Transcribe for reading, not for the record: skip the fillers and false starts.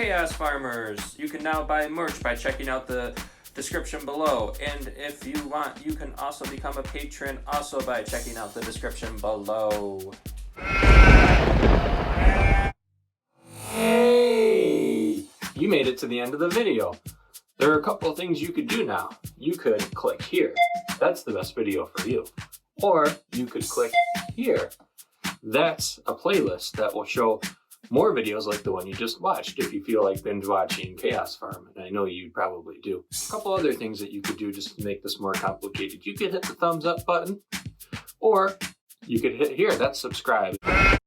Chaos Farmers. You can now buy merch by checking out the description below. And if you want, you can also become a patron also by checking out the description below. Hey! You made it to the end of the video. There are a couple of things you could do now. You could click here. That's the best video for you. Or you could click here. That's a playlist that will show more videos like the one you just watched if you feel like binge watching Chaos Farm, and I know you probably do. A couple other things that you could do just to make this more complicated. You could hit the thumbs up button, or you could hit here, that's subscribe.